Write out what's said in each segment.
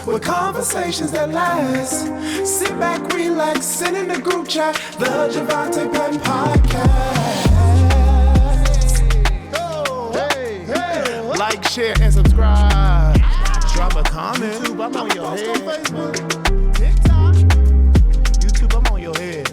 with conversations that last. Sit back, relax, sit in the group chat, the Jovonta Patton Podcast. Like, share, and subscribe. Drop a comment. YouTube, I'm on your head. Facebook, TikTok. YouTube, I'm on your head.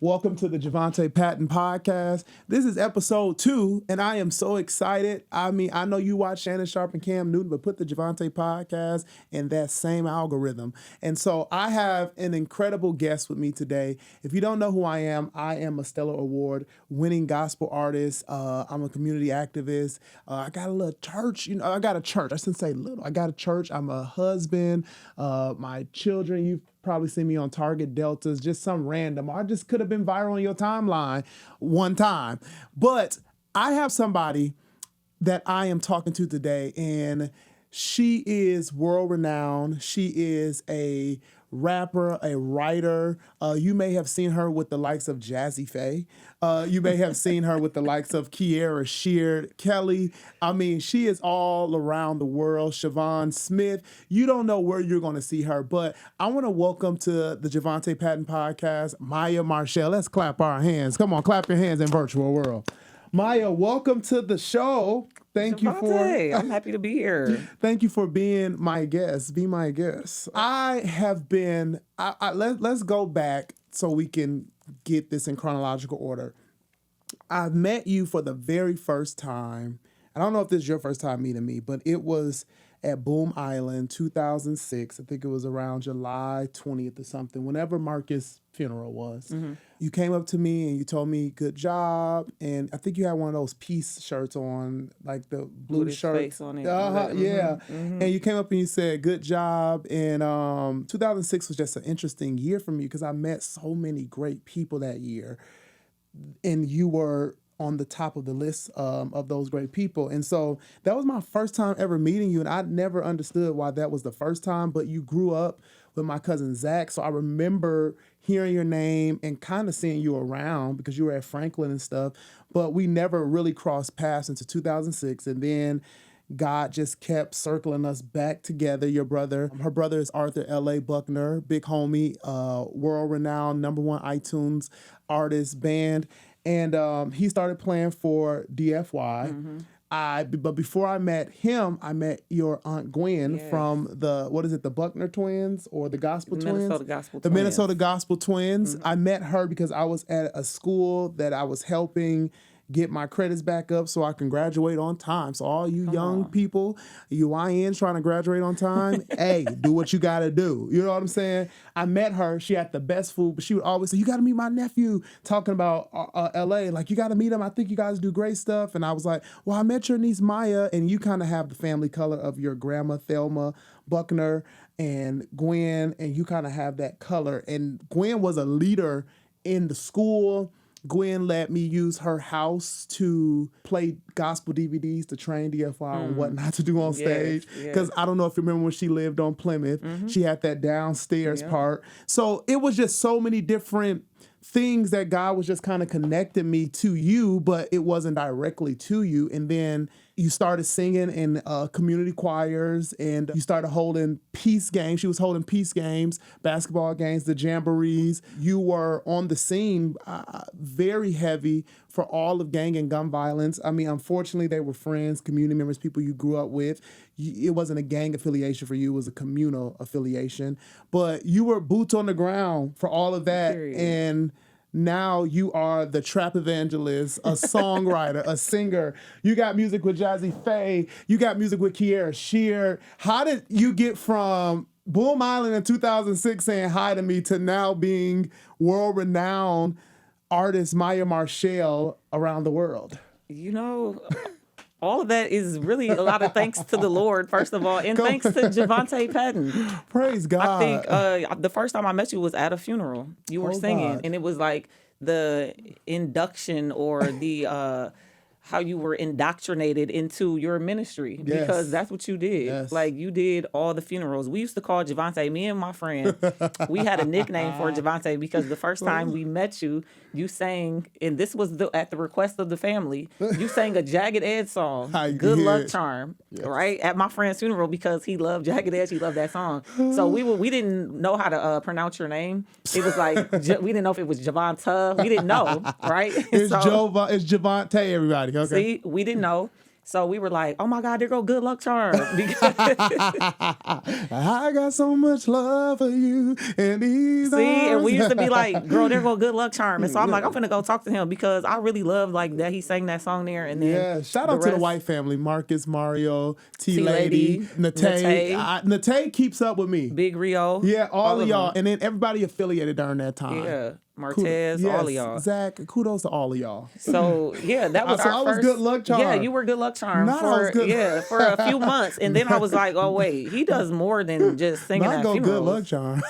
Welcome to the Jovonta Patton Podcast. This is episode 2, and I am so excited. I mean, I know you watch Shannon Sharp and Cam Newton, but put the Jovonta Podcast in that same algorithm. And so I have an incredible guest with me today. If you don't know who I am a Stellar Award winning gospel artist. I'm a community activist. I got a little church. I got a church. I shouldn't say little. I got a church. I'm a husband. My children, you've probably seen me on Target Deltas, just some random. I just could have been viral on your timeline one time. But I have somebody that I am talking to today, and she is world-renowned. She is a rapper, a writer. You may have seen her with the likes of Jazzy Faye. You may have seen her with the likes of Kiera Sheard, Kelly. I mean, she is all around the world. Siobhan Smith. You don't know where you're going to see her, but I want to welcome to the Jovonta Patton Podcast, Maya Marchelle. Let's clap our hands. Come on, clap your hands in virtual world. Maya, welcome to the show. Thank you for... I'm happy to be here. Thank you for being my guest. Be my guest. I have been... Let's go back so we can get this in chronological order. I met you for the very first time. I don't know if this is your first time meeting me, but it was at Boom Island, 2006. I think it was around July 20th or something, whenever Marcus' funeral was. Mm-hmm. You came up to me and you told me, good job. And I think you had one of those peace shirts on, like the blue shirt. Face on it. Mm-hmm. Yeah. Mm-hmm. And you came up and you said, good job. And 2006 was just an interesting year for me because I met so many great people that year. And you were on the top of the list of those great people. And so that was my first time ever meeting you. And I never understood why that was the first time, but you grew up with my cousin Zach. So I remember hearing your name and kind of seeing you around because you were at Franklin and stuff, but we never really crossed paths into 2006. And then God just kept circling us back together. Your brother, her brother is Arthur L.A. Buckner, big homie, world-renowned, #1 iTunes artist band. And he started playing for DFY. Mm-hmm. But before I met him, I met your Aunt Gwen from the Buckner Twins or the Gospel Twins? Minnesota Gospel Twins. Mm-hmm. I met her because I was at a school that I was helping get my credits back up so I can graduate on time. So all you young people, you YNs trying to graduate on time, hey, do what you got to do. You know what I'm saying? I met her. She had the best food, but she would always say, you got to meet my nephew, talking about L.A. Like, you got to meet him. I think you guys do great stuff. And I was like, well, I met your niece Maya, and you kind of have the family color of your grandma, Thelma Buckner, and Gwen, and you kind of have that color. And Gwen was a leader in the school. Gwen let me use her house to play gospel DVDs to train DFY on what not to do on stage. Because I don't know if you remember when she lived on Plymouth. Mm-hmm. She had that downstairs part. So it was just so many different things that God was just kind of connecting me to you, but it wasn't directly to you. And then you started singing in community choirs, and you started holding peace games. She was holding peace games, basketball games, the jamborees. You were on the scene very heavy for all of gang and gun violence. I mean, unfortunately, they were friends, community members, people you grew up with. It wasn't a gang affiliation for you. It was a communal affiliation. But you were boots on the ground for all of that. Period. And now you are the trap evangelist, a songwriter, a singer. You got music with Jazzy Faye. You got music with Kiera Sheard. How did you get from Boom Island in 2006 saying hi to me to now being world-renowned artist Maya Marchelle around the world? You know, all of that is really a lot of thanks to the Lord, first of all, and thanks to Jovonta Patton. Praise God. I think the first time I met you was at a funeral. You were singing, and it was like the induction or the how you were indoctrinated into your ministry, Yes. because that's what you did. Yes. Like, you did all the funerals. We used to call Jovonta, me and my friend, we had a nickname for Jovonta because the first time we met you, you sang, and this was at the request of the family, you sang a Jagged Edge song, Good Luck Charm, right? At my friend's funeral, because he loved Jagged Edge, he loved that song. So we didn't know how to pronounce your name. It was like, we didn't know if it was Jovonta. We didn't know, right? It's Jovonta, everybody. Okay. See, we didn't know. So we were like, oh my God, there go Good Luck Charm. I got so much love for you. And these and we used to be like, girl, there go Good Luck Charm. And so I'm like, I'm finna go talk to him, because I really love like that he sang that song there. And then shout out to the White family, Marcus, Mario, T-Lady, Nate. Nate keeps up with me. Big Rio. Yeah, all of y'all. And then everybody affiliated during that time. Yeah. Martez, all of y'all. Zach, kudos to all of y'all. So yeah, that was so our I was first. Good Luck Charm. Yeah, you were Good Luck Charm for a few months, and then I was like, oh wait, he does more than just singing at funerals. Good Luck Charm.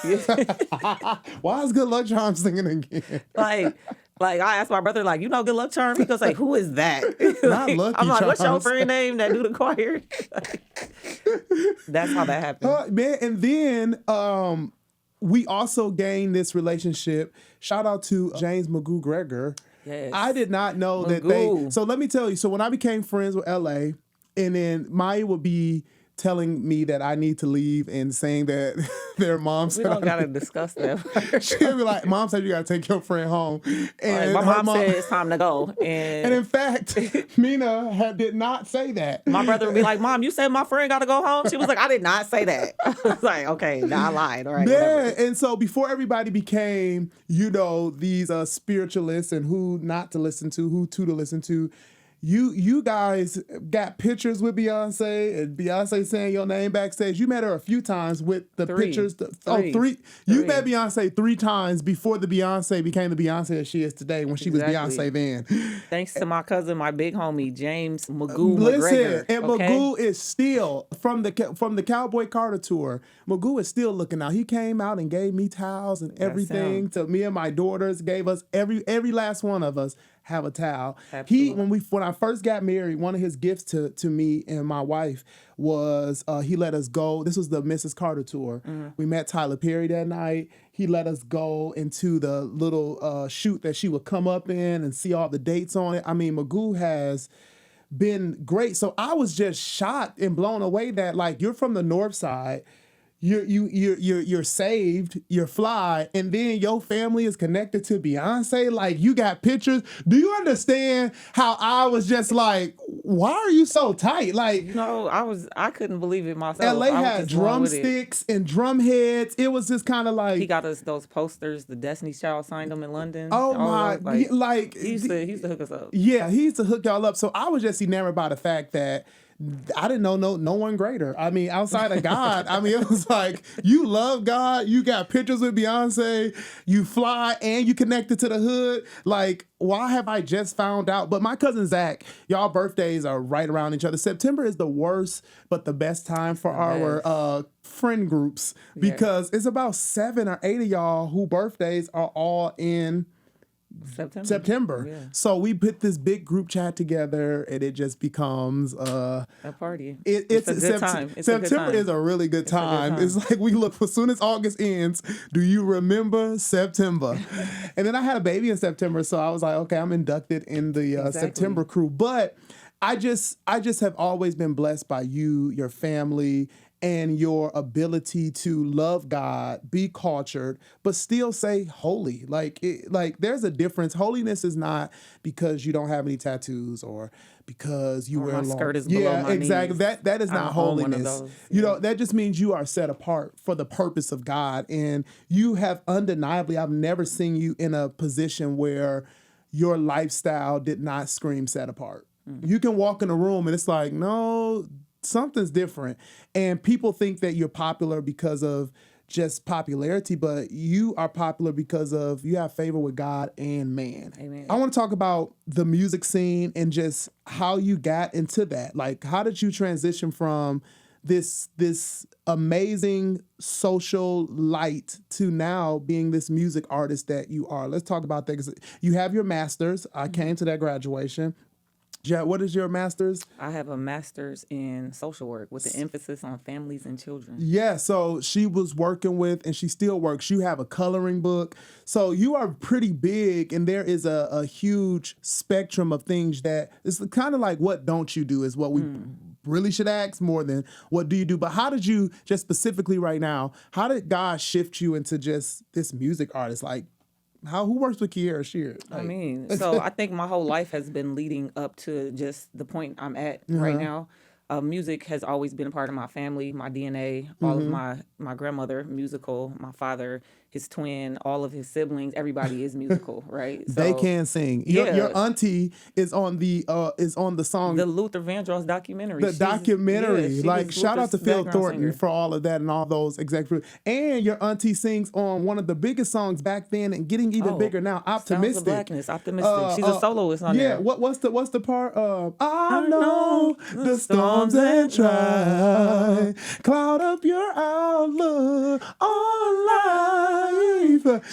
Why is Good Luck Charm singing again? Like I asked my brother, like, you know Good Luck Charm? He goes like, who is that? Not Lucky I'm like, Charms. what's your friend name that do the choir? That's how that happened. Man, and then we also gained this relationship. Shout out to James Magoo Greger. Yes. I did not know that they. So let me tell you. So when I became friends with LA, and then Maya would be telling me that I need to leave and saying that their mom said, we don't gotta discuss that. She'd be like, Mom said you gotta take your friend home. And my mom said it's time to go. And in fact, Mina did not say that. My brother would be like, Mom, you said my friend gotta go home? She was like, I did not say that. I was like, okay, now I lied. All right, whatever. And so before everybody became, these spiritualists and who not to listen to, who to listen to, you guys got pictures with Beyonce, and Beyonce saying your name backstage. You met her a few times with the pictures. Three. You met Beyonce 3 times before the Beyonce became the Beyonce that she is today, when she was Beyonce then. Thanks to my cousin, my big homie, James Magoo McGregor. And Magoo is still, from the Cowboy Carter tour, Magoo is still looking out. He came out and gave me towels and everything to me and my daughters, gave us, every last one of us have a towel. Absolutely. When I first got married, one of his gifts to me and my wife was he let us go. This was the Mrs. Carter tour. Mm-hmm. We met Tyler Perry that night. He let us go into the little chute that she would come up in and see all the dates on it. I mean, Magoo has been great. So I was just shocked and blown away that, like, you're from the North Side. You're saved, you're fly, and then your family is connected to Beyonce. Like, you got pictures. Do you understand how I was just like, why are you so tight? Like, I couldn't believe it myself. LA had drumsticks and drum heads. It was just kind of like, he got us those posters. The Destiny's Child signed them in London. Oh my! He used to hook us up. Yeah, he used to hook y'all up. So I was just enamored by the fact that I didn't know no one greater. I mean, outside of God, I mean, it was like, you love God, you got pictures with Beyonce, you fly, and you connected to the hood. Like, why have I just found out? But my cousin Zach, y'all birthdays are right around each other. September is the worst, but the best time for our friend groups, because it's about 7 or 8 of y'all whose birthdays are all in September. Yeah. So we put this big group chat together, and it just becomes a party. It's a good time. September is a really good time. It's like, we look, as soon as August ends, do you remember September? And then I had a baby in September, so I was like, okay, I'm inducted in the September crew. But I just have always been blessed by you, your family, and your ability to love God, be cultured, but still say holy. Like there's a difference. Holiness is not because you don't have any tattoos or because you wear long skirt is below my exactly. knees. That is not holiness. That just means you are set apart for the purpose of God, and you have undeniably. I've never seen you in a position where your lifestyle did not scream set apart. Mm. You can walk in a room and it's like, no, something's different. And people think that you're popular because of just popularity, but you are popular because of you have favor with God and man. Amen. I want to talk about the music scene and just how you got into that. Like, how did you transition from this amazing social light to now being this music artist that you are? Let's talk about that, because you have your master's. I came to that graduation. What is your master's? I have a master's in social work with an emphasis on families and children. Yeah, so she was working with, and she still works. You have a coloring book. So you are pretty big, and there is a huge spectrum of things that it's kind of like what don't you do is what we really should ask more than what do you do. But how did you, just specifically right now, how did God shift you into just this music artist? Like, who works with Kiera Sheard? Like, I mean, so I think my whole life has been leading up to just the point I'm at right now. Music has always been a part of my family, my DNA. All of my grandmother, musical. My father, his twin, all of his siblings, everybody is musical, right? So, they can sing. Your auntie is on the song, the Luther Vandross documentary. The documentary. Like, shout out to Phil Thornton singer. for all of that and all those executive. And your auntie sings on one of the biggest songs back then and getting even bigger now, Optimistic. Sounds of Blackness, Optimistic. She's a soloist on there. What's the part? I know the storms and try cloud up your outlook on life.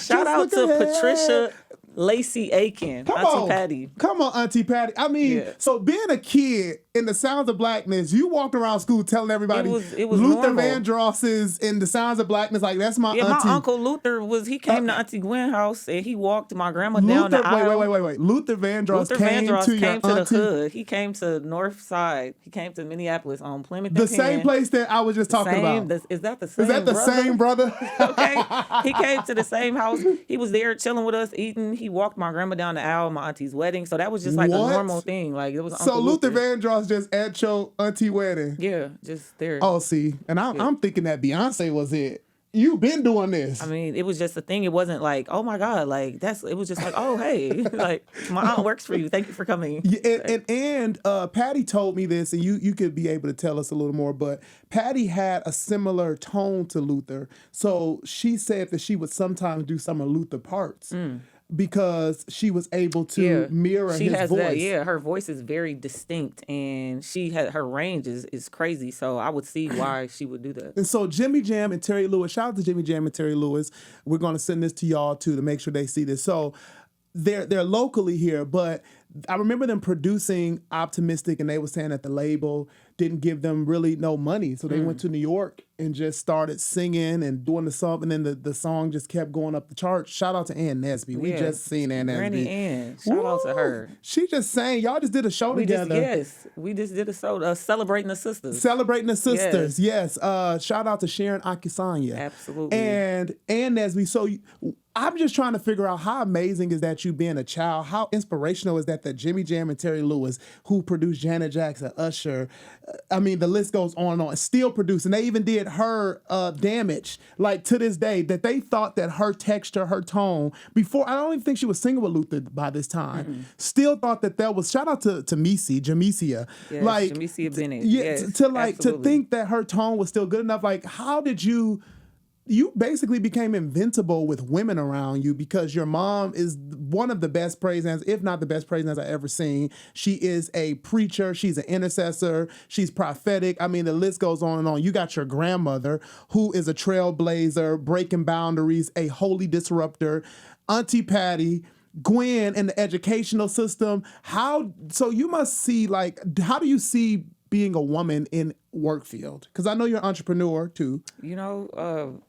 Shout out to Patricia Lacey Aiken, Auntie Patty. Come on, Auntie Patty. I mean, so being a kid in the Sounds of Blackness, you walked around school telling everybody it was Luther normal. Vandross is in the Sounds of Blackness. Like, that's my auntie. My uncle Luther he came to Auntie Gwen's house and he walked my grandma down the aisle. Wait. Luther Vandross came to the hood. He came to North Side. He came to Minneapolis on Plymouth. The same place that I was just talking about. Is that the same? Is that the same brother? Okay. He came to the same house. He was there chilling with us, eating. He walked my grandma down the aisle at my auntie's wedding. So that was just like a normal thing. Like, it was so Uncle Luther Vandross just at your auntie wedding. Yeah, just there. Oh, see, and I'm thinking that Beyonce was it. You've been doing this. I mean, it was just a thing. It wasn't like, oh my God, like it was just like, oh hey, like my aunt works for you. Thank you for coming. Yeah, and Patty told me this, and you could be able to tell us a little more. But Patty had a similar tone to Luther, so she said that she would sometimes do some of Luther parts. Because she was able to mirror his voice. Her voice is very distinct, and her range is crazy. So I would see why she would do that. And so Jimmy Jam and Terry Lewis, shout out to Jimmy Jam and Terry Lewis. We're going to send this to y'all too to make sure they see this. So they're locally here, but I remember them producing Optimistic, and they were saying that the label didn't give them really no money. So they went to New York and just started singing and doing the song, and then the song just kept going up the charts. Shout out to Ann Nesby. We just seen Ann Nesby. Granny Ann. Shout out to her. She just sang. Y'all just did a show together. We just did a show celebrating the sisters. Celebrating the sisters, yes. Shout out to Sharon Akisanya. Absolutely. And Ann Nesby. So I'm just trying to figure out how amazing is that you being a child? How inspirational is that Jimmy Jam and Terry Lewis, who produced Janet Jackson, Usher, I mean, the list goes on and on, still producing. They even did her Damage, like to this day, that they thought that her texture, her tone, before, I don't even think she was singing with Luther by this time, still thought that was, shout out to Jamesia. Yes, like, Jamesia Bennett. Yeah, yes, to think that her tone was still good enough. Like, how did you basically became invincible with women around you because your mom is one of the best praise hands, if not the best praise hands I've ever seen. She is a preacher. She's an intercessor. She's prophetic. I mean, the list goes on and on. You got your grandmother, who is a trailblazer, breaking boundaries, a holy disruptor, Auntie Patty, Gwen in the educational system. So you must see, like, how do you see being a woman in work field? Because I know you're an entrepreneur too. You know,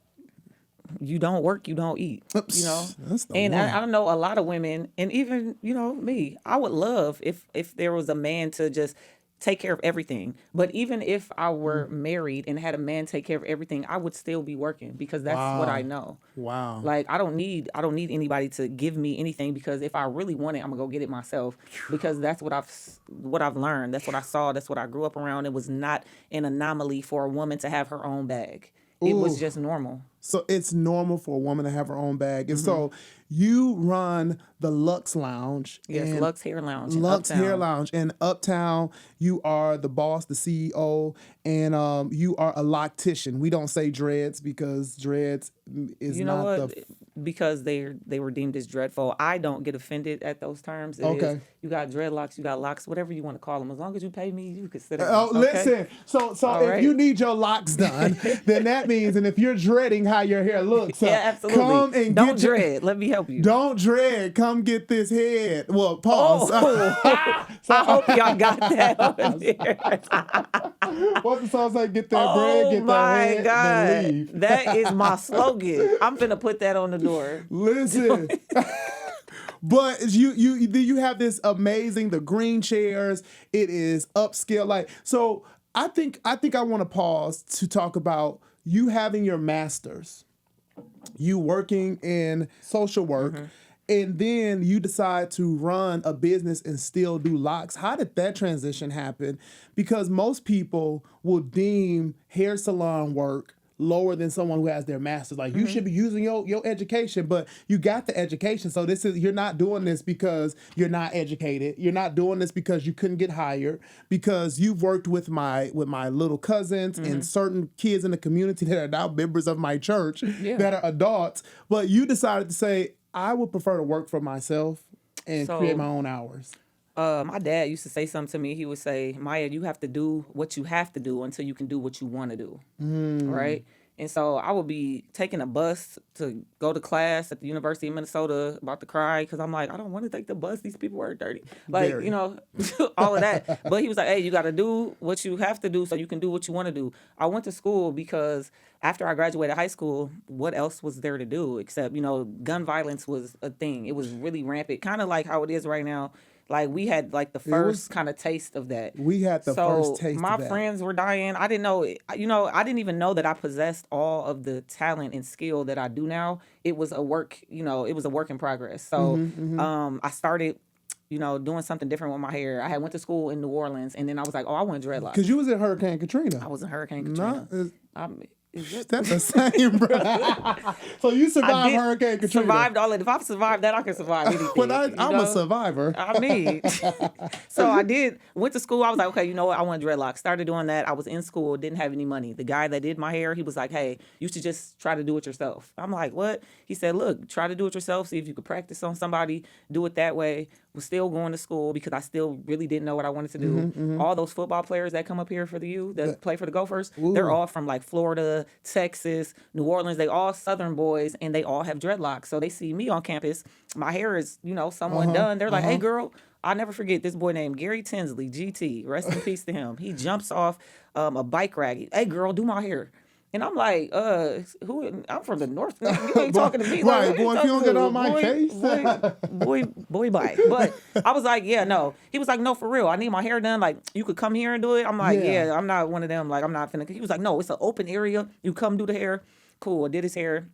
you don't work, you don't eat. Oops, you know, and I know a lot of women, and even me. I would love if there was a man to just take care of everything. But even if I were married and had a man take care of everything, I would still be working because that's what I know. Wow. Like I don't need anybody to give me anything because if I really want it, I'm gonna go get it myself because that's what I've learned. That's what I saw. That's what I grew up around. It was not an anomaly for a woman to have her own bag. It was just normal. So it's normal for a woman to have her own bag. And so you run the Lux Lounge. Yes, Lux Hair Lounge. Lux Hair Lounge. In Uptown, you are the boss, the CEO, and you are a loctician. We don't say dreads because dreads is because they were deemed as dreadful. I don't get offended at those terms. It is, Okay. you got dreadlocks, you got locks, whatever you want to call them. As long as you pay me, you can sit down. Oh, Okay? listen. So All if right. you need your locks done, then that means, and if you're dreading how your hair looks, Yeah, absolutely. come and Don't get dread. Let me help you. Don't dread. Come get this head. Well, pause. Oh, I hope y'all got that over there. What's the song say? Get that bread, get that head, then leave. That is my slogan. I'm finna put that on the door. Listen. But you have this amazing, the green chairs. It is upscale. Like, so I think I want to pause to talk about you having your master's, you working in social work, and then you decide to run a business and still do locks. How did that transition happen? Because most people will deem hair salon work lower than someone who has their master's. Like, you should be using your education, but you got the education. So you're not doing this because you're not educated. You're not doing this because you couldn't get hired, because you've worked with my little cousins and certain kids in the community that are now members of my church that are adults. But you decided to say, I would prefer to work for myself and create my own hours. My dad used to say something to me. He would say, Maya, you have to do what you have to do until you can do what you want to do. Right? And so I would be taking a bus to go to class at the University of Minnesota, about to cry because I'm like, I don't want to take the bus. These people are dirty. Like, Very. you know, all of that. But he was like, hey, you got to do what you have to do so you can do what you want to do. I went to school because after I graduated high school, what else was there to do except, you know, gun violence was a thing. It was really rampant, kind of like how it is right now. Like, we had like the first kind of taste of that. We had the first taste my of that. friends were dying. I didn't know, I didn't even know that I possessed all of the talent and skill that I do now. It was a work, it was a work in progress. So I started, doing something different with my hair. I had went to school in New Orleans, and then I was like, oh, I want dreadlocks. Because you was in Hurricane Katrina. I was in Hurricane Katrina. That's the same, bro. So you survived Hurricane Katrina. Survived all of it. If I've survived that, I can survive anything. But I'm a survivor. I mean, so went to school. I was like, okay, you know what? I want dreadlocks. Started doing that. I was in school, didn't have any money. The guy that did my hair, he was like, hey, you should just try to do it yourself. I'm like, what? He said, look, try to do it yourself. See if you could practice on somebody. Do it that way. Was still going to school because I still really didn't know what I wanted to do. All those football players that come up here for the U, that play for the Gophers, they're all from like Florida, Texas, New Orleans. They all Southern boys, and they all have dreadlocks. So they see me on campus. My hair is, somewhat done. They're like, hey, girl, I'll never forget this boy named Gary Tinsley, GT. Rest in peace to him. He jumps off a bike rack. Hey, girl, do my hair. And I'm like, who? I'm from the North. You ain't talking to me. Right, like, boy, if you don't get on my case. boy, bye. But I was like, yeah, no. He was like, no, for real. I need my hair done. Like, you could come here and do it. I'm like, yeah, I'm not one of them. Like, I'm not finna. He was like, no, it's an open area. You come do the hair. Cool. I did his hair.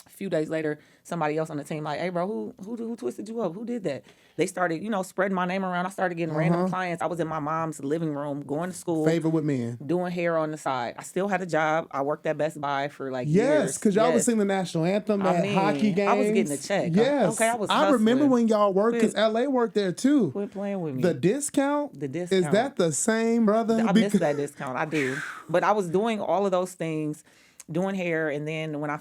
A few days later, somebody else on the team like, hey, bro, who twisted you up? Who did that? They started, spreading my name around. I started getting random clients. I was in my mom's living room, going to school. Favorite with men. Doing hair on the side. I still had a job. I worked at Best Buy for like years. Yes, because y'all was singing the national anthem at hockey games. I was getting a check. Yes. Okay, I was I remember hustling. when y'all worked, because LA worked there too. Quit playing with me. The discount? Is Is that the same, brother? I miss that discount. I do. But I was doing all of those things, doing hair, and then when I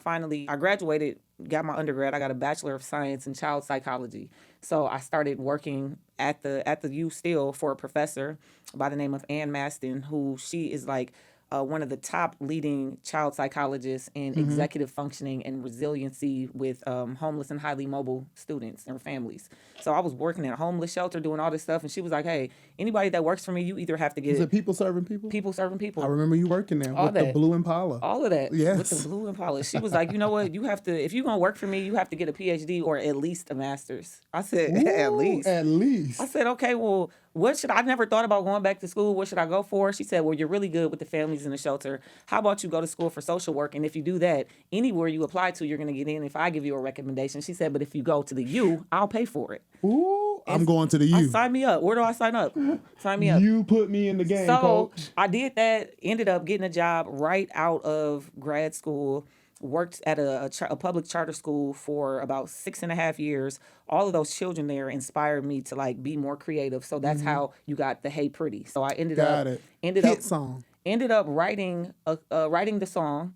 graduated, got my undergrad, I got a Bachelor of Science in Child Psychology. So I started working at the U still for a professor by the name of Ann Maston, who she is like one of the top leading child psychologists in executive functioning and resiliency with homeless and highly mobile students and families. So I was working in a homeless shelter doing all this stuff, and she was like, hey, anybody that works for me, you either have to get Is it people serving people? People serving people. I remember you working there with the Blue Impala. All of that. Yes. With the Blue Impala. She was like, you know what? You have to, if you're going to work for me, you have to get a PhD or at least a master's. I said, at least. At least. I said, okay, well, I never thought about going back to school. What should I go for? She said, well, you're really good with the families in the shelter. How about you go to school for social work? And if you do that, anywhere you apply to, you're going to get in if I give you a recommendation. She said, but if you go to the U, I'll pay for it. Ooh, I'm going to the U. Sign me up. Where do I sign up? Sign me up. You put me in the game, so coach. I did that, ended up getting a job right out of grad school, worked at a public charter school for about 6.5 years. All of those children there inspired me to like be more creative. So that's how you got the Hey Pretty. So I ended up Hit song. Ended up writing the song.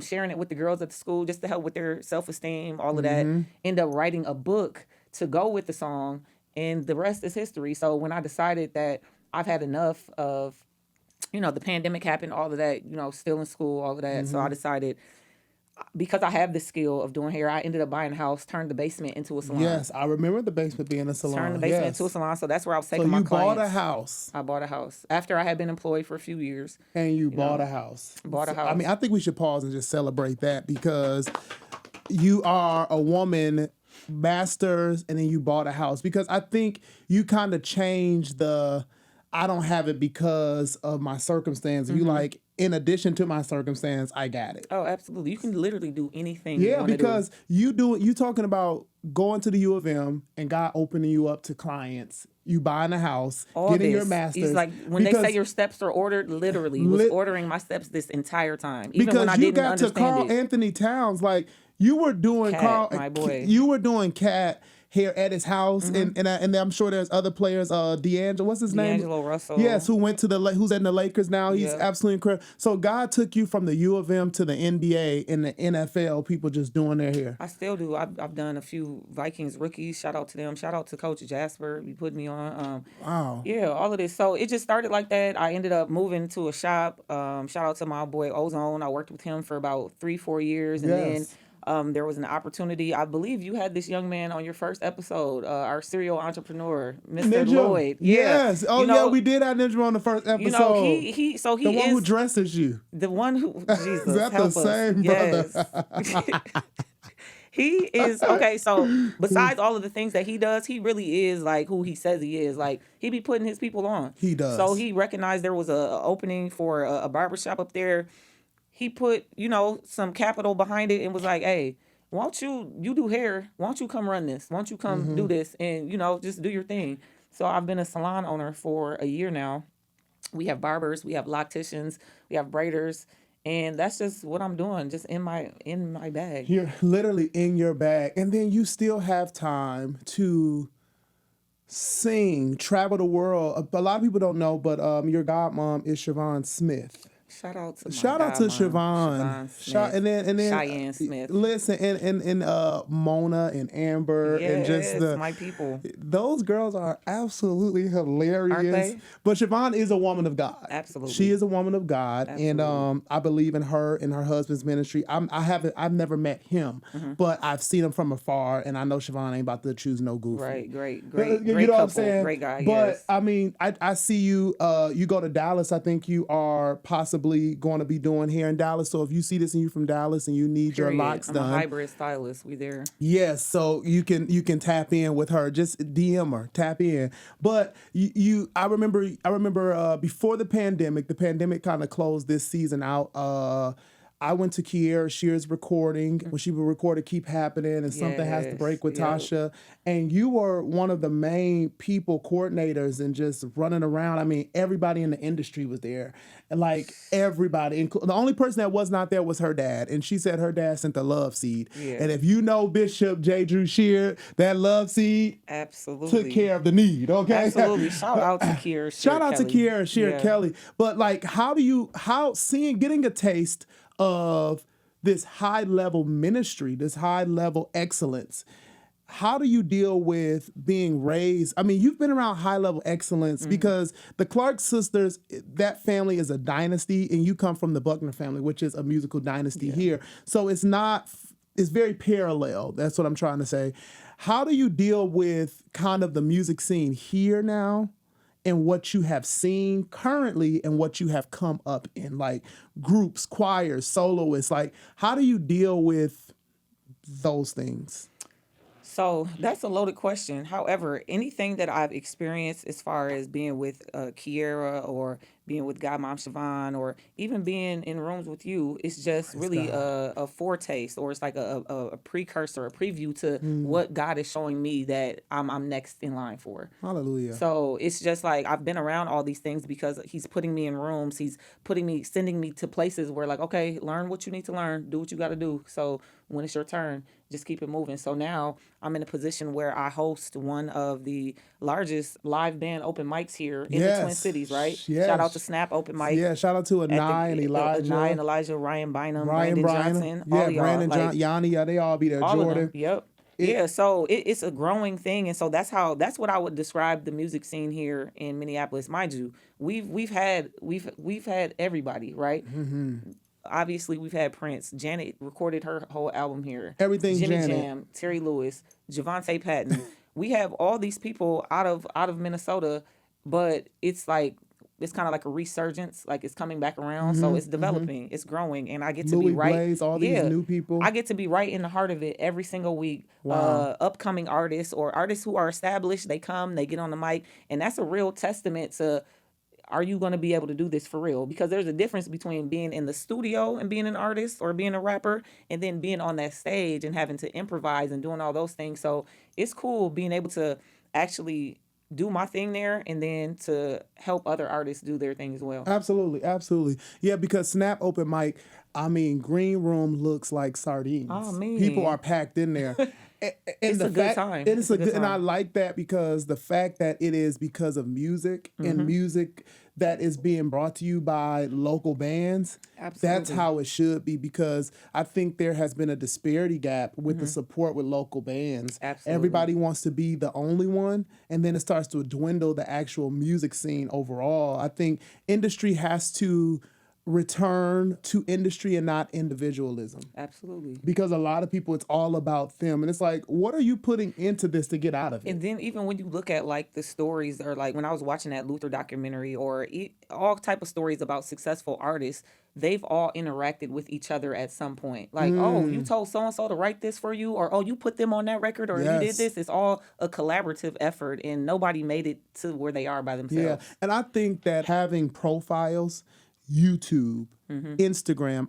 sharing it with the girls at the school just to help with their self-esteem, all of that. End up writing a book to go with the song, and the rest is history. So when I decided that I've had enough of, the pandemic happened, all of that, still in school, all of that. So I decided, because I have the skill of doing hair, I ended up buying a house, turned the basement into a salon. Yes, I remember the basement being a salon. Turned the basement into a salon. So that's where I was taking my clients. So you bought a house. I bought a house after I had been employed for a few years. And you bought a house. Bought a house. I mean, I think we should pause and just celebrate that, because you are a woman, masters, and then you bought a house. Because I think you kind of changed I don't have it because of my circumstance. You like, in addition to my circumstance, I got it. Oh, absolutely. You can literally do anything. Yeah, because you talking about going to the U of M and God opening you up to clients. You buying a house, getting your master's. He's like, when they say your steps are ordered, literally was ordering my steps this entire time, even when I didn't understand it. Because you got to Carl Anthony Towns, like you were doing Cat, my boy. You were doing Cat here at his house, and I'm sure there's other players. D'Angelo, what's his name? D'Angelo Russell. Yes, who's in the Lakers now. He's absolutely incredible. So God took you from the U of M to the NBA and the NFL. People just doing their hair. I still do. I've done a few Vikings rookies. Shout out to them. Shout out to Coach Jasper. He put me on. Wow. Yeah, all of this. So it just started like that. I ended up moving to a shop. Shout out to my boy Ozone. I worked with him for about 3-4 years, and then. There was an opportunity. I believe you had this young man on your first episode, our serial entrepreneur, Mr. Ninja. Lloyd. Yeah. Yes. Oh, yeah, we did have Ninja on the first episode. He the one who dresses you. The one who, Jesus, is that help the us. same brother? Yes. He is, okay, so besides all of the things that he does, he really is like who he says he is. Like, he be putting his people on. He does. So he recognized there was a opening for a barbershop up there. He put, some capital behind it and was like, hey, why don't you do hair? Why don't you come run this? Why don't you come do this and, just do your thing? So I've been a salon owner for a year now. We have barbers, we have locticians, we have braiders, and that's just what I'm doing, just in my bag. You're literally in your bag. And then you still have time to sing, travel the world. A lot of people don't know, but your godmom is Siobhan Smith. Shout out to Siobhan. And then Cheyenne Smith. Listen, and Mona and Amber and just my people. Those girls are absolutely hilarious. Aren't they? But Siobhan is a woman of God. Absolutely. She is a woman of God. Absolutely. And I believe in her and her husband's ministry. I've never met him, but I've seen him from afar, and I know Siobhan ain't about to choose no goofy. Right, great you know couple, what I'm saying? Great guy. But yes. I mean, I see you you go to Dallas. I think you are possibly going to be doing hair in Dallas. So if you see this and you're from Dallas and you need your locks done, I'm a hybrid stylist. We there. Yes, so you can tap in with her. Just DM her, tap in. But I remember before the pandemic kind of closed this season out. I went to Kiera Shear's recording when she would record Keep Happening and Something Has to Break with Tasha. And you were one of the main people, coordinators, and just running around. I mean, everybody in the industry was there. And like everybody. The only person that was not there was her dad. And she said her dad sent the love seed. Yeah. And if you know Bishop J. Drew Shear, that love seed absolutely took care of the need. Okay. Absolutely. Shout out to Kiera Shear. Shout out to Kiera Shear Kelly. But like getting a taste of this high level ministry, this high level excellence. How do you deal with being raised? I mean, you've been around high level excellence because the Clark sisters, that family is a dynasty, and you come from the Buckner family, which is a musical dynasty here. So it's very parallel. That's what I'm trying to say. How do you deal with kind of the music scene here now and what you have seen currently and what you have come up in, like groups, choirs, soloists? Like, how do you deal with those things? So that's a loaded question. However, anything that I've experienced as far as being with Kiera or being with Godmom Siobhan or even being in rooms with you, it's just really a foretaste, or it's like a precursor, a preview to what God is showing me that I'm next in line for. Hallelujah. So it's just like I've been around all these things because he's putting me in rooms. He's sending me to places where like, okay, learn what you need to learn, do what you got to do. So when it's your turn, just keep it moving. So now I'm in a position where I host one of the largest live band open mics here in the Twin Cities, right? Yes. Shout out to to Snap Open Mic. Yeah, shout out to Anai and Elijah. Anai and Elijah, Ryan Bynum, Ryan Brandon Bynum. Johnson, Yeah, all of y'all. Brandon Like, Yanni, yeah, they all be there. all Jordan. of them. Yep. Yeah, so it's a growing thing, and so that's what I would describe the music scene here in Minneapolis. Mind you, we've had everybody, right? Obviously, we've had Prince. Janet recorded her whole album here. Everything Jimmy Janet. Jam, Terry Lewis, Jovonta Patton. We have all these people out of Minnesota, but it's like it's kind of like a resurgence, like it's coming back around. So it's developing, it's growing, and I get to Louis be right. Blaze, all these new people. I get to be right in the heart of it every single week. Wow. Upcoming artists or artists who are established, they come, they get on the mic, and that's a real testament to. Are you going to be able to do this for real? Because there's a difference between being in the studio and being an artist or being a rapper and then being on that stage and having to improvise and doing all those things. So it's cool being able to actually do my thing there and then to help other artists do their thing as well. Absolutely, absolutely. Yeah, because Snap Open Mic, I mean, green room looks like sardines. Oh, man. People are packed in there. And It's a good time. It is It's a good and I time. like that because the fact that it is because of music and music that is being brought to you by local bands. That's Absolutely. how it should be, because I think there has been a disparity gap with the support with local bands. Absolutely. Everybody wants to be the only one, and then it starts to dwindle the actual music scene overall. I think industry has to return to industry and not individualism. Absolutely. Because a lot of people, it's all about them. And it's like, what are you putting into this to get out of it? And then even when you look at like the stories, or like when I was watching that Luther documentary, or all type of stories about successful artists, they've all interacted with each other at some point. Like, oh, you told so and so to write this for you, or oh, you put them on that record, or you did Yes. this. It's all a collaborative effort, and nobody made it to where they are by Yeah. themselves. And I think that having profiles, YouTube, Instagram,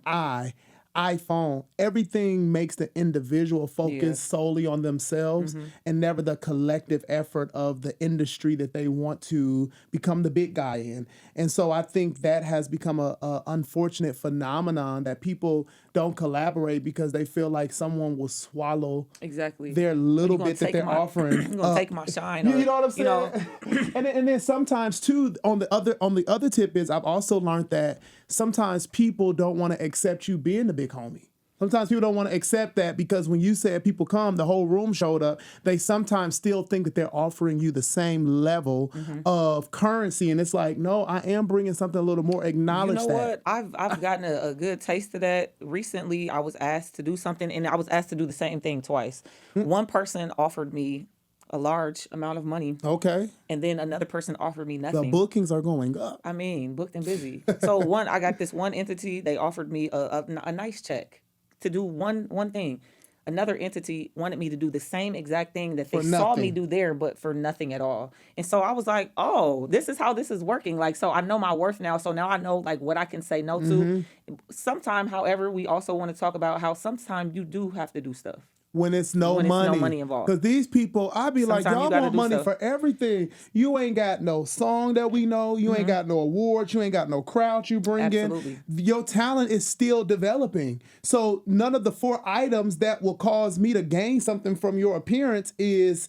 iPhone, everything makes the individual focus solely on themselves and never the collective effort of the industry that they want to become the big guy in. And so I think that has become a unfortunate phenomenon that people don't collaborate because they feel like someone will swallow Exactly. their little bit that they're offering. You're gonna take my shine. You or, know what I'm saying? You know, and then sometimes too, on the other tip is I've also learned that sometimes people don't want to accept you being the big homie. Sometimes people don't want to accept that because when you said people come, the whole room showed up. They sometimes still think that they're offering you the same level of currency, and it's like, no, I am bringing something a little more. Acknowledge you know that. what? I've gotten a good taste of that. Recently, I was asked to do something, and I was asked to do the same thing twice. One person offered me a large amount of money, Okay, and then another person offered me the nothing. bookings are going up. I mean, booked and busy. So I got this one entity. They offered me a nice check to do one thing. Another entity wanted me to do the same exact thing that they For saw me nothing. do there, but for nothing at all. And so I was like, oh, this is how this is working. Like, so I know my worth now. So now I know like what I can say no to. Sometime, however, we also want to talk about how sometimes you do have to do stuff. When it's no money involved. Because these people, I be like, Sometimes you y'all gotta want do money stuff. for everything. You ain't got no song that we know. You ain't got no awards. You ain't got no crowd you bring Absolutely. in. Your talent is still developing. So none of the 4 items that will cause me to gain something from your appearance is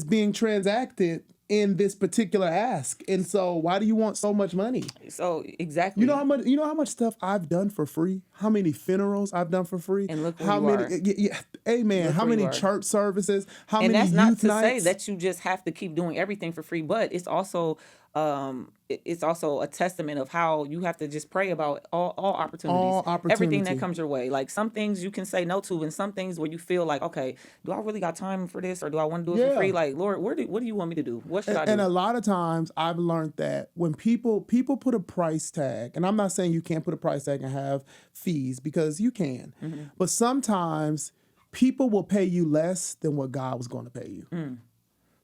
being transacted in this particular ask. And so why do you want so much money? So exactly. You know how much stuff I've done for free? How many funerals I've done for free? And look where how you many are. yeah, amen. Look how where you many are. church services? How And many that's not youth to nights? say that you just have to keep doing everything for free, but it's also a testament of how you have to just pray about all opportunities, everything that opportunity. comes your way. Like some things you can say no to, and some things where you feel like, okay, do I really got time for this, or do I want to do it Yeah. for free? Like, Lord, what do you want me to do? What should I do? And a lot of times I've learned that when people put a price tag, and I'm not saying you can't put a price tag and have fees, because you can, but sometimes people will pay you less than what God was going to pay you.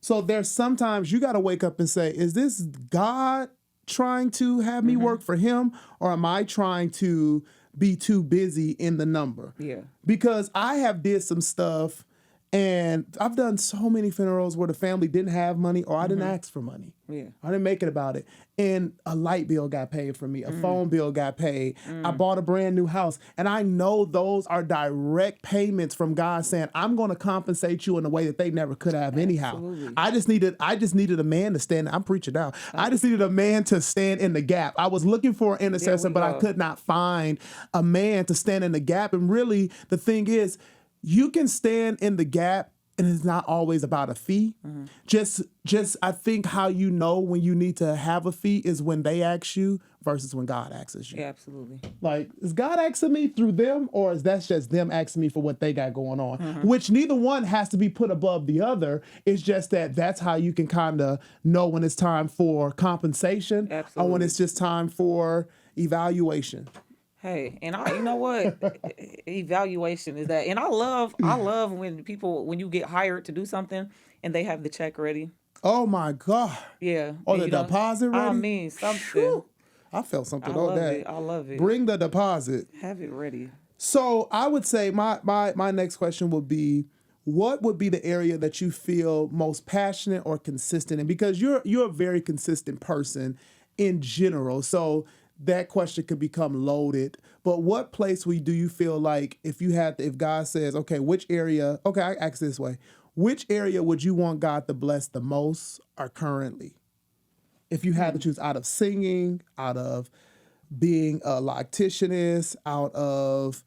So there's sometimes you got to wake up and say, is this God trying to have me work for him, or am I trying to be too busy in the number? Yeah. Because I have did some stuff And I've done so many funerals where the family didn't have money or I didn't ask for money. Yeah. I didn't make it about it. And a light bill got paid for me. A phone bill got paid. I bought a brand new house. And I know those are direct payments from God saying, I'm going to compensate you in a way that they never could have anyhow. Absolutely. I just needed a man to stand. I'm preaching now. I just needed a man to stand in the gap. I was looking for an intercessor, but I could not find a man to stand in the gap. And really, the thing is, you can stand in the gap and it's not always about a fee. Just I think how you know when you need to have a fee is when they ask you versus when God asks you. Yeah, absolutely. Like, is God asking me through them or is that just them asking me for what they got going on? Which neither one has to be put above the other. It's just that that's how you can kind of know when it's time for compensation or when it's just time for evaluation. Hey, and you know what? Evaluation is that. And I love when you get hired to do something and they have the check ready. Oh my God. Yeah. Or the deposit ready? I mean, something. Whew. I felt something on that. I love it. Bring the deposit. Have it ready. So I would say my next question would be, what would be the area that you feel most passionate or consistent in? Because you're a very consistent person in general. So that question could become loaded. But what place do you feel like if God says, okay, I ask this way, which area would you want God to bless the most or currently? If you had to choose out of singing, out of being a locticianist, out of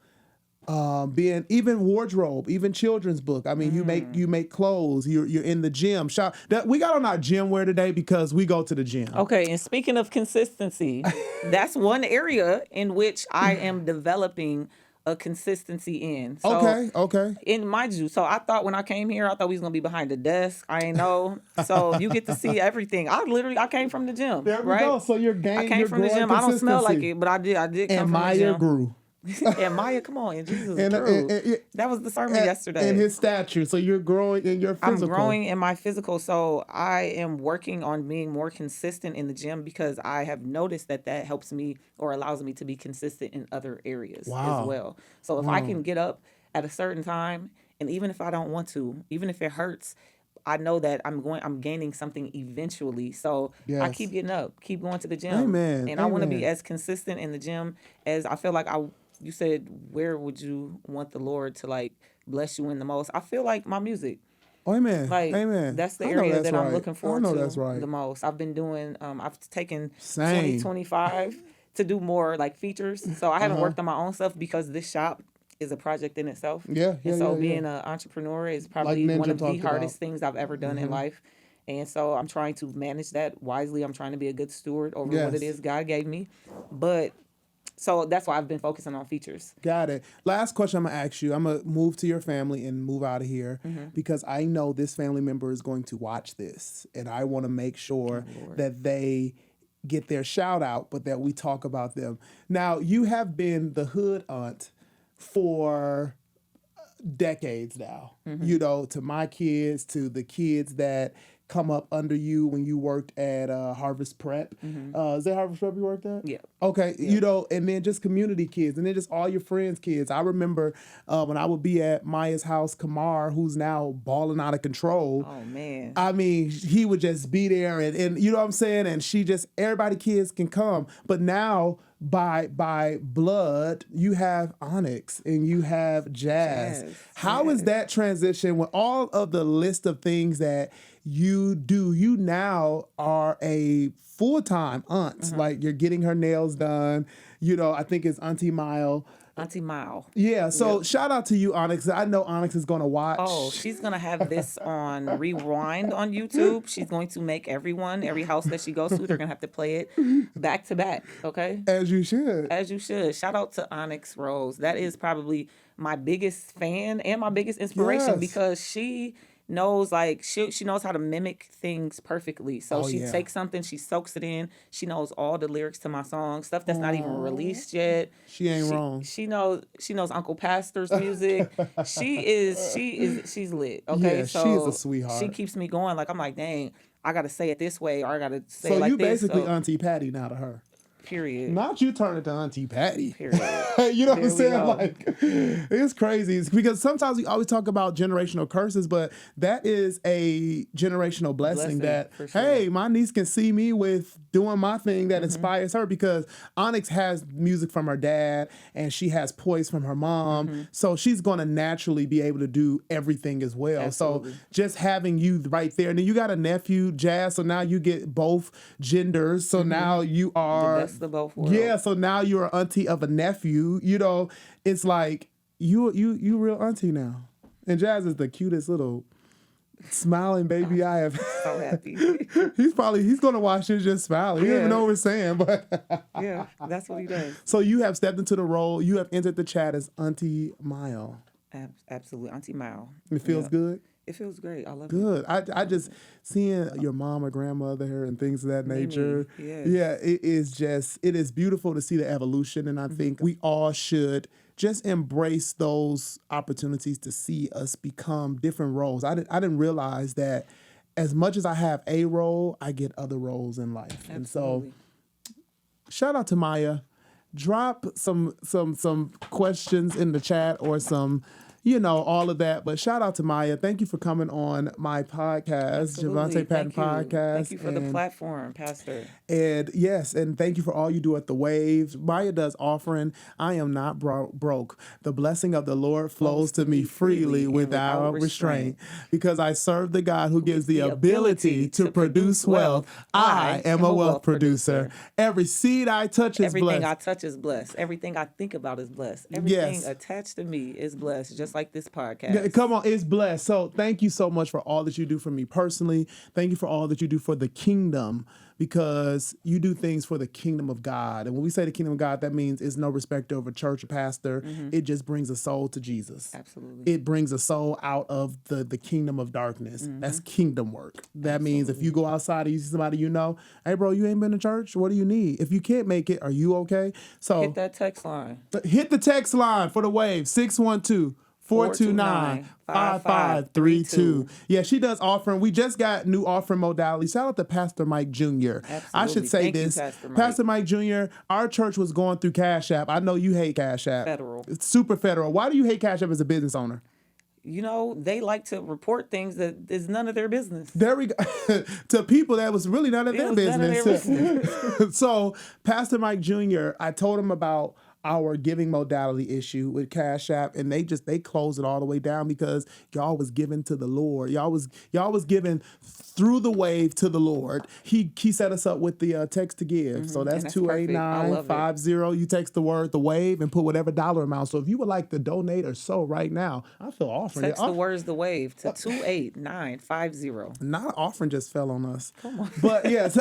being even wardrobe, even children's book. I mean, you make clothes. You're in the gym. We got on our gym wear today because we go to the gym. Okay, and speaking of consistency, that's one area in which I am developing a consistency in. So, okay. In mind you, so I thought when I came here, I thought we was gonna be behind the desk. I ain't know. So you get to see everything. I came from the gym. There we right? go. So you're I came from the gym. I don't smell like it, but I did. Come and from Maya the gym. grew. And Maya, come on, and Jesus And, grew. and- That was the sermon yesterday. And his stature. So you're growing in your physical. I'm growing in my physical, so I am working on being more consistent in the gym because I have noticed that helps me or allows me to be consistent in other areas as well. So if I can get up at a certain time, and even if I don't want to, even if it hurts, I know that I'm gaining something eventually. So I keep getting up, keep going to the gym. Amen. And I want to be as consistent in the gym as I feel like you said, where would you want the Lord to like bless you in the most? I feel like my music. Amen. Like, Amen. that's the area that I'm right. looking forward to that's right. the most. I've been doing, I've taken Same. 2025 to do more like features. So I haven't worked on my own stuff because this shop is a project in itself. Yeah. And so being an entrepreneur is probably Like one of the talked hardest about. things I've ever done in life. And so I'm trying to manage that wisely. I'm trying to be a good steward over what it is God gave me. But so that's why I've been focusing on features. Got it. Last question I'm going to ask you. I'm going to move to your family and move out of here because I know this family member is going to watch this. And I want to make sure that they get their shout out, but that we talk about them. Now, you have been the hood aunt for decades now, to my kids, to the kids that come up under you when you worked at Harvest Prep. Is that Harvest Prep you worked at? Yeah. Okay, and then just community kids, and then just all your friends' kids. I remember when I would be at Maya's house, Kamar, who's now balling out of control. Oh, man. I mean, he would just be there, and you know what I'm saying? And everybody kids can come. But now, by blood, you have Onyx and you have Jazz. How is that transition with all of the list of things that you do? You now are a full-time aunt. Like, you're getting her nails done. I think it's Auntie Mile. Auntie Mile. Yeah, so shout out to you, Onyx. I know Onyx is going to watch. Oh, she's going to have this on rewind on YouTube. She's going to make every house that she goes to, they're going to have to play it back to back, okay? As you should. As you should. Shout out to Onyx Rose. That is probably my biggest fan and my biggest inspiration because she knows she knows how to mimic things perfully. So she takes something, she soaks it in. She knows all the lyrics to my songs, stuff that's not even released yet. She ain't wrong. She knows Uncle Pastor's music. She's lit. Okay. Yeah, so she is a sweetheart. She keeps me going. Like, I'm like, dang, I gotta say it this way or I gotta say it so like you this. basically Auntie Patty now to her. Period. Not you turn it to Auntie Patty. Period. You know what I'm There we saying? go. Like, it's crazy. It's because sometimes we always talk about generational curses, but that is a generational blessing that, for sure. hey, my niece can see me with doing my thing that inspires her, because Onyx has music from her dad and she has poise from her mom. So she's going to naturally be able to do everything as well. Absolutely. So just having you right there. And then you got a nephew, Jazz. So now you get both genders. So now you are... The best of both worlds. Yeah, so now you're an auntie of a nephew. You know, it's like you real auntie now. And Jazz is the cutest little smiling baby I have. So happy. he's gonna watch this just smiling. He doesn't even know what we're saying, but Yeah, that's what he does. So you have stepped into the role. You have entered the chat as Auntie Maya. Absolutely, Auntie Mao. It feels good. It feels great. I love it. Good. I just seeing your mom or grandmother and things of that nature. yes. Yeah, it is beautiful to see the evolution, and I think we all should just embrace those opportunities to see us become different roles. I didn't realize that as much as I have a role, I get other roles in life. Absolutely. And so shout out to Maya. Drop some questions in the chat or some, all of that. But shout out to Maya. Thank you for coming on my podcast, Jovonta Patton Podcast. Thank you for the platform, Pastor. And yes, and thank you for all you do at the Waves. Maya does offering. I am not broke. The blessing of the Lord flows to me freely without restraint. Because I serve the God who gives the ability to produce wealth. I am a wealth producer. Every seed I touch is Everything blessed. I touch is blessed. Everything I think about is blessed. Everything attached to me is blessed, just like this podcast. Yeah, come on, it's blessed. So thank you so much for all that you do for me personally. Thank you for all that you do for the kingdom, because you do things for the kingdom of God. And when we say the kingdom of God, that means it's no respect over church or pastor. It just brings a soul to Jesus. Absolutely. It brings a soul out of the kingdom of darkness. That's kingdom work. That means if you go outside and you see somebody hey, bro, you ain't been to church? What do you need? If you can't make it, are you okay? So hit that text line. Hit the text line for the Wave, 612-429-5532. Yeah, she does offering. We just got new offering modalities. Shout out to Pastor Mike Jr. I should say Thank you, this. Pastor Mike Jr., our church was going through Cash App. I know you hate Cash App. Federal. It's super federal. Why do you hate Cash App as a business owner? They like to report things that is none of their business. There we go. To people that was really none of their business. So Pastor Mike Jr., I told him about our giving modality issue with Cash App, and they closed it all the way down because y'all was giving to the Lord. Y'all was giving through the Wave to the Lord. He set us up with the text to give. So that's 28950. You text the word the Wave and put whatever dollar amount. So if you would like to donate or so right now, I feel offering. Text the words the Wave to 28950. Not an offering just fell on us. Come on. But yes.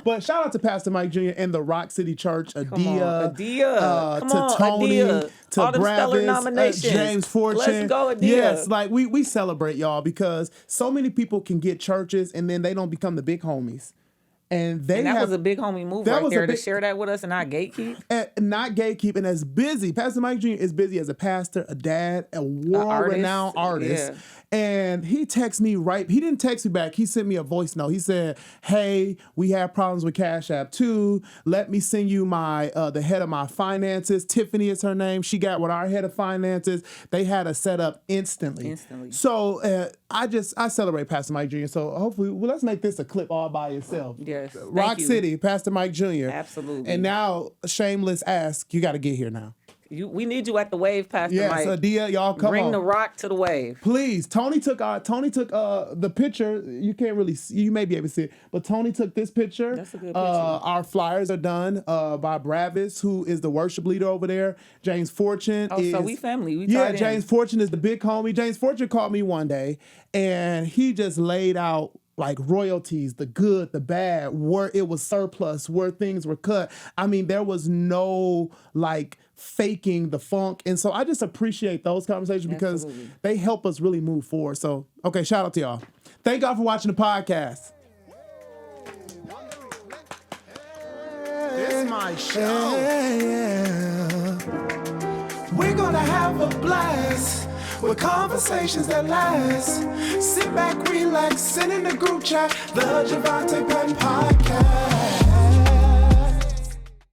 But shout out to Pastor Mike Jr. and the Rock City Church, Adia, to Tony, Adia. to All them stellar Bravis, nominations. James Fortune. Let's go, Adia. Yes, like we celebrate y'all, because so many people can get churches and then they don't become the big homies. And that was a big homie move right there to share that with us and not gatekeep. Not gatekeep, and as busy. Pastor Mike Jr. is busy as a pastor, a dad, a world-renowned artist. Yeah. And he texted me he didn't text me back. He sent me a voice note. He said, hey, we have problems with Cash App too. Let me send you the head of my finances. Tiffany is her name. She got with our head of finances. They had us set up instantly. So I celebrate Pastor Mike Jr. So hopefully, let's make this a clip all by itself. Yes. Rock City, Pastor Mike Jr. Absolutely. And now, shameless ask, you got to get here now. We need you at the Wave, Pastor Mike. Yes, Adia, y'all come Bring on. the Rock to the Wave. Please. Tony took the picture. You can't really see, you may be able to see it, but Tony took this picture. That's a good picture. Our flyers are done by Bravis, who is the worship leader over there. James Fortune so we family. James Fortune is the big homie. James Fortune called me one day, and he just laid out like royalties, the good, the bad, where it was surplus, where things were cut. I mean, there was no like faking the funk. And so I just appreciate those conversations because they help us really move forward. So, okay, shout out to y'all. Thank y'all for watching the podcast. This is my show. We're gonna have a blast with conversations that last. Sit back, relax, send in the group chat, the Jovonta Patton Podcast.